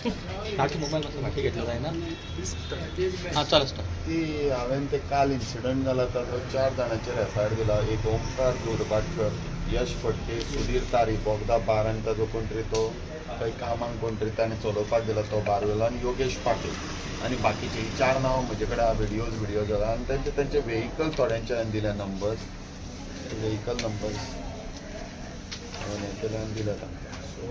ताची मोबाईल मातसो फाटी घेतलो जायना हां चल ती हांवें ते काल इन्सिडंट जाला ताचो 4 जाणांचेर एफआयआर दिला. एक ओमकार दोरबाटकर, यश फडके, सुधीर तारी, बोगदा बार आनी ताजो कोण तरी तो खंय कामाक कोण तरी ताणें चलोवपाक दिला तो बारवेलो, आनी योगेश पाटील आनी बाकीचे 4 नांव म्हजे कडेन व्हिडियो जाला. आनी तेंचे व्हेहिकल थोड्यांचे हांवें दिले नंबर्स, व्हेहिकल नंबर्स हांवें दिले तांकां. सो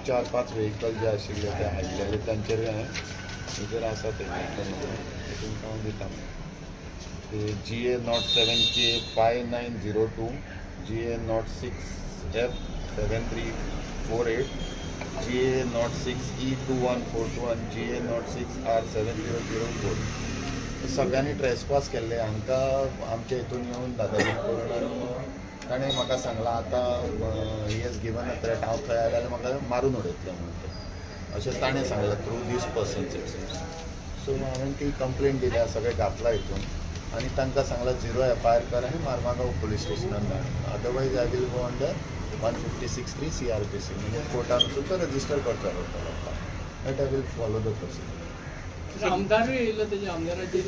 4-5 व्हेहिकल जे आशिल्ले ते हाडलेले तांचेर हांवें आसा ते तुमकां हांव दिता. ते GA07K 5902, GA06F 7348, GA06E 2142 आनी GA06R 7004. सगळ्यांनी ट्रेसपास केल्ले. आमकां आमच्या हितून येवन दादागिरी करून आनी ताणें म्हाका सांगलां आतां he has given a threat, हांव थंय आयलें जाल्यार म्हाका मारून उडयतले म्हणून अशें ताणें सांगलें थ्रू दीस पर्सन्स. सो हांवें ती कंप्लेंट दिल्या, सगळें घातला हितून आनी तांकां सांगलां 0 एफआयआर कर आनी मारमागांव पुलीस स्टेशनान धाड. Otherwise I will go under 156(3) CRPC म्हणजे कोर्टान सुद्दां रजिस्टर करचो पडटलो. But I will follow the procedure. आमदारूय येयलो तेजे आमदाराचे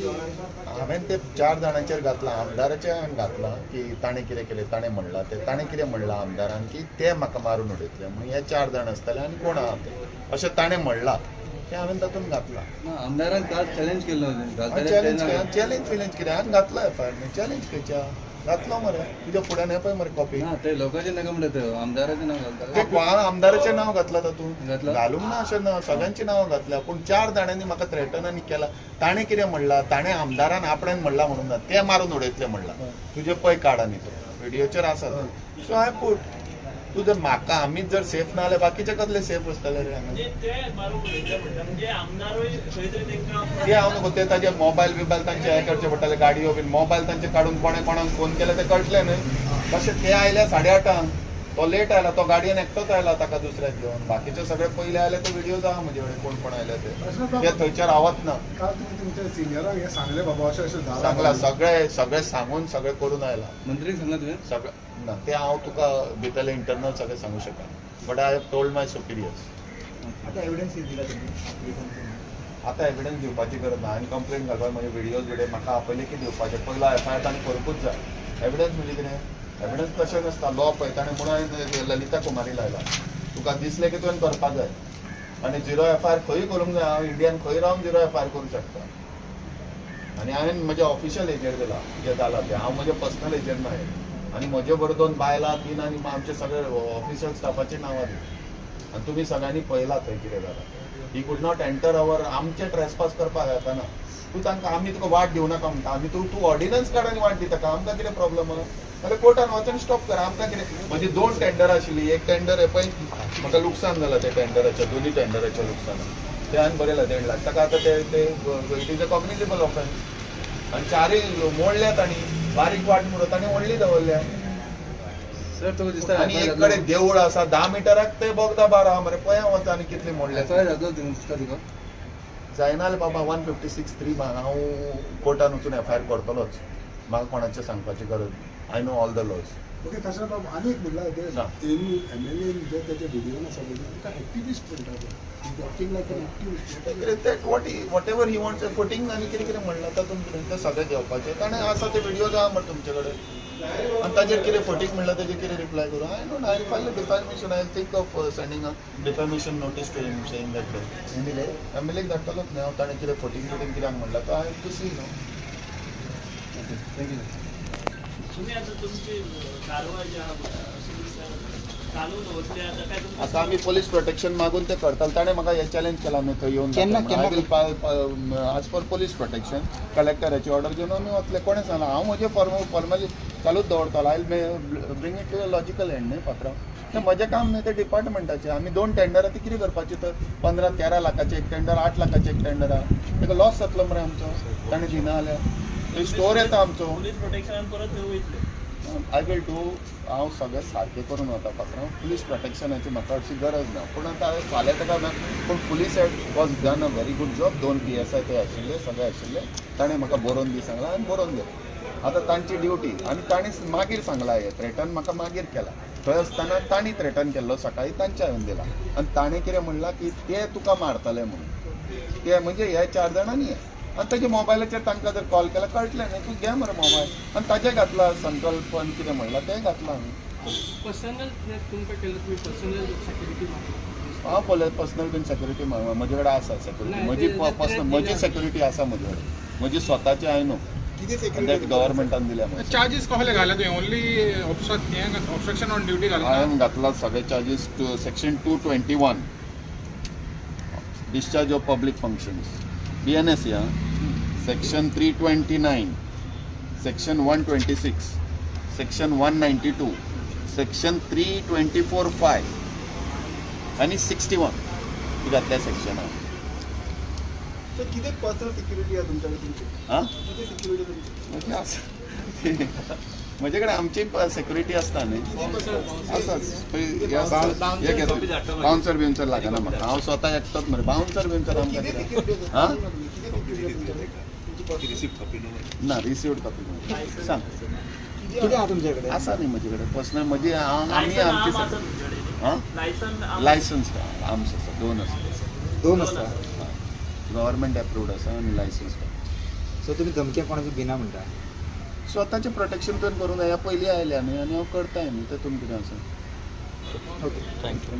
हांवें ते 4 जाणांचेर घातला. आमदाराचे हांवें घातला की ताणें कितें केलें, ताणें म्हणलां ते ताणें कितें म्हणलां आमदारान की ते म्हाका मारून उडयतले म्हणून हे 4 जाण आसतले आनी कोण आहा ते अशें ताणें म्हणलां ते हांवें तातूंत घातलां. आमदारान काल चॅलेंज केलो चॅलेंज कितें हांवें घातला एफआयआर. चॅलेंज खंयच्या घातलो मरे तुज्या फुड्यान हे पळय मरे कॉपी. ते लोकांचे नाका म्हणटा आमदाराचें नांव घालता. ते आमदाराचें नांव घातलां तातूंत घालूंक ना अशें ना, सगळ्यांचीं नांवां घातल्या. पूण 4 जाणांनी म्हाका थ्रेटन आनी केला. ताणें कितें म्हणलां, ताणें आमदारान आपणान म्हणलां म्हणून ना, ते मारून उडयतले म्हणलां. तुजे पळय कार्ड आनी तो व्हिडियोचेर आसा. सो हांवें पूट तूं जर म्हाका आमीच जर सेफ ना जाल्यार बाकीचे कसले सेफ आसतले रे हांगा. ते हांव नको, ते ताजे मोबायल बिबायल तांचे हे करचे पडटले, गाडयो बीन मोबायल तांचे काडून कोणाक फोन केले ते कळटले न्हय. तशें ते आयले 8:30 तो लेट आयला, तो गाडयेन एकटोच आयला ताका दुसऱ्याक घेवन. बाकीचे सगळे पयले आयले तो व्हिडिओ आहा म्हजे कडेन कोण आयले ते थंयच्यार रावत ना. सांगला सगळे सांगून सगळे करून आयला. मंत्रीक सांगला तुवें सगळें ना ते हांव तुका भितरले इंटरनल सगळें सांगू शकना. बट आय हॅव टोल्ड माय सुपिरियर्स. आतां एविडन्स दिवपाची गरज ना. हांवें कंप्लेंट घालपाक म्हजे व्हिडियोज म्हाका आपयले की दिवपाचे. पयलो एफआयआर ताणें करपूच जाय. एविडन्स म्हणजे कितें, एविडन्स तशें नासता. लॉ पळय ताणें म्हणून ललिता कुमारी लायला. तुका दिसलें की तुवें करपाक जाय आनी 0 एफआयआर खंय करूंक जाय. हांव इंडियान खंय रावन 0 एफआयआर करूंक शकता. आनी हांवें म्हजे ऑफिशियल एजंट दिला जे जाला ते. हांव म्हजे पर्सनल एजंट ना आनी म्हजे बरोबर 2 बायलां 3 आनी आमचे सगळे ऑफिशियल स्टाफाची नांवां दिली. आनी तुमी सगळ्यांनी पळयलां थंय कितें जालां. ही कूड नॉट एंटर आमचे ट्रेसपास करपाक येतना तूं तांकां आमी तुका वाट दिवं नाका म्हणटा. आमी तूं ऑर्डिनन्स काड आनी वाट दिता. आमकां कितें प्रॉब्लम आहा जाल्यार कोर्टान वचून स्टॉप कर. आमकां कितें. म्हजी 2 टेंडर आशिल्ली. एक टेंडर हे पळय म्हाका लुकसाण जालां ते टेंडराचें, दोनी टेंडराचें लुकसाण ते हांवें बरयलां 1.5 लाख. ताका आतां ते it is a cognizable offence. आनी 4य मोडल्या तांणी. बारीक वाट म्हणून तांणी व्हडली दवरल्या. सर तुका दिसता आनी एक कडेन देवूळ आसा 10 मिटराक ते बोगदा बार आहा मरे. पळय वच आनी कितले मोडले. एफआयआर जातलो दिसता तुका जायना जाल्यार बाबा 156(3) हांव कोर्टान वचून एफआयआर करतलोच. म्हाका कोणाचें सांगपाची गरज ना. I know all the laws. Okay तशें बाबा आनी एक म्हणल्यार तेणी MLA जे तेजे व्हिडियोन आसा तुका एक्टिविस्ट म्हणटा वॉट एवर ही वॉन्ट्स फुटींग आनी कितें कितें म्हणलां तातूंत कितें ते सगळें घेवपाचें. ताणें आसा ते व्हिडियोज आहा मरे तुमचे कडेन आनी ताजेर कितें फुटींग म्हणल्यार ताजेर कितें रिप्लाय करूं. I don't I file defamation. I think of sending a defamation notice to him saying that MLAक धाडटलोच न्ही हांव. ताणें कितें फुटींग कित्याक म्हणलां तो आय टू सी न्हू. थँक्यू. आता आम्ही पोलीस प्रोटेक्शन मागून ते करताले. ताणें म्हाका हे चॅलेंज केला न्हू थंय येवन. आज फॉर पोलीस प्रोटेक्शन कलेक्टराची ऑर्डर घेवन आमी वतले. कोणें सांगलां हांव म्हजें फॉर्मली चालूच दवरतालो. I bring it to a logical end न्ही पात्रांव. तें म्हजें काम न्ही, तें डिपार्टमेंटाचें. आमी 2 टेंडरां ती कितें करपाची तर 15-13 लाखाचें एक टेंडर, 8 लाखाचें एक टेंडर आहा. तेका लॉस जातलो मरे आमचो ताणें दिना जाल्यार. स्टोर येता आमचो. पोलीस प्रोटेक्शनान परत वयतले. I will do. हांव सगळें सारकें करून वता पात्रांव. पुलीस प्रोटेक्शनाची म्हाका अशी गरज ना. पूण आतां फाल्यां ताका ना. पूण police was done a very good job. 2 PSI ते आशिल्ले सगळे आशिल्ले. ताणें म्हाका बरोवन दी सांगलां आनी बरोवन दिलें. आतां तांची ड्युटी. आनी ताणें मागीर सांगलां हे थ्रेटन म्हाका मागीर केला. थंय आसतना तांणी थ्रेटन केल्लो सकाळी तांच्या येवन दिला आनी ताणें कितें म्हणलां की ते तुका मारतले म्हणून ते म्हणजे हे 4 जाणांनी आनी ताच्या मोबायलाचेर तांकां जर कॉल केला कळटलें न्ही तूं घे मरे मोबायल आनी ताजें घातला संकल्पन कितें म्हणलां तें घातलां आमी पर्सनल तुमकां केलं तुम्ही पर्सनल सेक्युरिटी हांव पळय पर्सनल बीन सेक्युरिटी म्हजे कडेन आसा सेक्युरिटी म्हजी पर्सनल म्हजी सेक्युरिटी आसा म्हजे कडेन म्हजी स्वताची हांवें न्हू किती आनी सेक्युरिटी गव्हर्मेंटान दिल्या म्हाका चार्जेस कसले घाला तुम्ही ओनली ऑब्स्ट्रक्शन ऑन ड्युटी घाला हांवें घातला सगळे charges to section 221 discharge of public functions BNS या सेक्शन 329 सेक्शन 126 सेक्शन 192 सेक्शन 324(5) आणि 61 ही घातल्या सेक्शनान सर किती पर्सनल सिक्युरिटी आहे तुमच्याकडे तुमची हां किती सिक्युरिटी तुमची म्हणजे असं म्हजे कडेन आमची सेक्युरिटी आसता न्ही आसाच हे घेता बाउन्सर बिउन्सर लागना म्हाका हांव स्वता एकटोच मरे बाउन्सर बिउन्सर आमकां किती कितें? सिक्युरिटी हां किती सिक्युरिटी तुमची रिसिप्ट कॉपी ना रिसिव्ड कॉपी सांग किती आहे तुमच्याकडे आसा न्ही म्हजे कडेन पर्सनल म्हजी आमी आमची हां लायसन्स आर्म्स आसा 2 आसा 2 आसता गव्हर्मेंट एप्रूव्ड आसा आनी लायसन्स सो तुम्ही धमक्या कोणाची भिना म्हणटा स्वताचें प्रोटेक्शन तुवें करूंक जाय पयलीं आयल्या न्ही आनी हांव करताय न्ही तेतून कितें आसा ओके थँक्यू